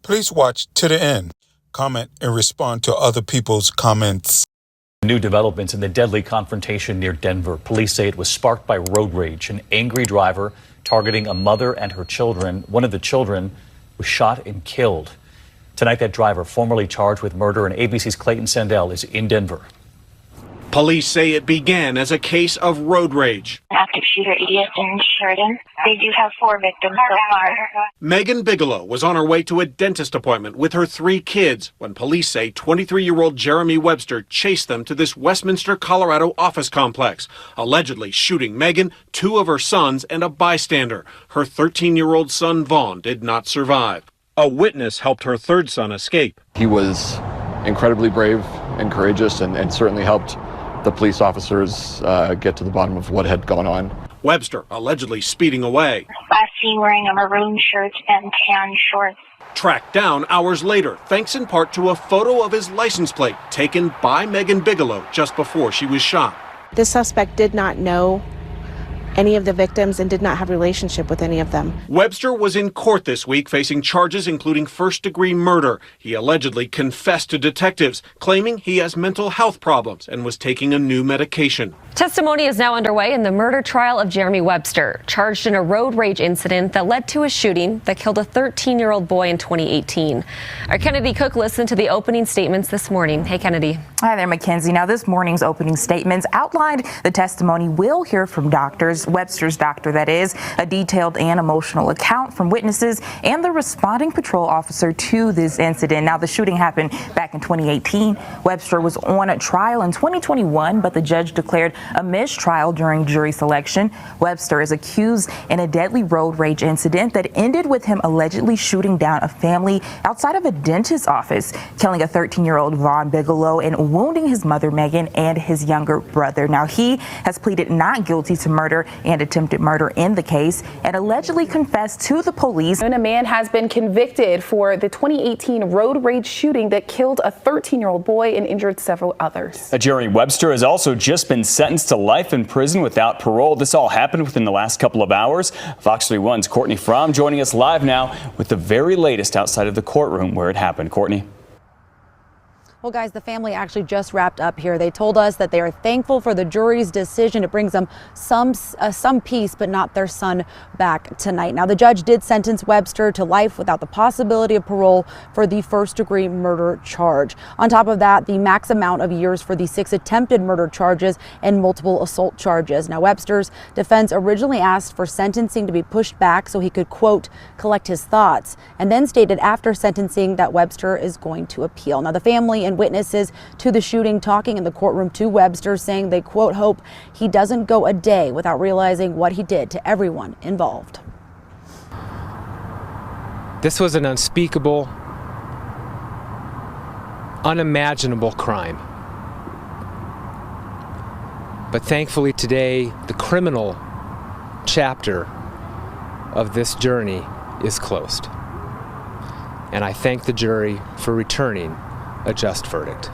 Please watch to the end. Comment and respond to other people's comments. New developments in the deadly confrontation near Denver. Police say it was sparked by road rage. An angry driver targeting a mother and her children. One of the children was shot and killed. Tonight, that driver, formerly charged with murder, and ABC's Clayton Sandell is in Denver. Police say it began as a case of road rage. Active shooter idiot in Sheridan. They do have 4 victims so far. Megan Bigelow was on her way to a dentist appointment with her 3 kids when police say 23-year-old Jeremy Webster chased them to this Westminster, Colorado office complex, allegedly shooting Megan, 2 of her sons, and a bystander. Her 13-year-old son, Vaughn, did not survive. A witness helped her 3rd son escape. He was incredibly brave and courageous and certainly helped the police officers get to the bottom of what had gone on. Webster allegedly speeding away. Last seen wearing a maroon shirt and tan shorts. Tracked down hours later, thanks in part to a photo of his license plate taken by Megan Bigelow just before she was shot. The suspect did not know any of the victims and did not have a relationship with any of them. Webster was in court this week facing charges including first-degree murder. He allegedly confessed to detectives, claiming he has mental health problems and was taking a new medication. Testimony is now underway in the murder trial of Jeremy Webster, charged in a road rage incident that led to a shooting that killed a 13-year-old boy in 2018. Our Kennedy Cook listened to the opening statements this morning. Hey, Kennedy. Hi there, Mackenzie. Now, this morning's opening statements outlined the testimony. We'll hear from doctors, Webster's doctor, that is, a detailed and emotional account from witnesses and the responding patrol officer to this incident. Now, the shooting happened back in 2018. Webster was on a trial in 2021, but the judge declared a mistrial during jury selection. Webster is accused in a deadly road rage incident that ended with him allegedly shooting down a family outside of a dentist's office, killing a 13-year-old Vaughn Bigelow and wounding his mother, Megan, and his younger brother. Now, he has pleaded not guilty to murder and attempted murder in the case and allegedly confessed to the police. And a man has been convicted for the 2018 road rage shooting that killed a 13-year-old boy and injured several others. Jeremy Webster has also just been sentenced to life in prison without parole. This all happened within the last couple of hours. Fox 31's Courtney Fromm joining us live now with the very latest outside of the courtroom where it happened. Courtney. Well, guys, the family actually just wrapped up here. They told us that they are thankful for the jury's decision. It brings them some peace, but not their son back tonight. Now, the judge did sentence Webster to life without the possibility of parole for the first-degree murder charge. On top of that, the max amount of years for the 6 attempted murder charges and multiple assault charges. Now, Webster's defense originally asked for sentencing to be pushed back so he could, quote, collect his thoughts, and then stated after sentencing that Webster is going to appeal. Now, the family and witnesses to the shooting talking in the courtroom to Webster, saying they, quote, hope he doesn't go a day without realizing what he did to everyone involved. This was an unspeakable, unimaginable crime. But thankfully today, the criminal chapter of this journey is closed. And I thank the jury for returning a just verdict.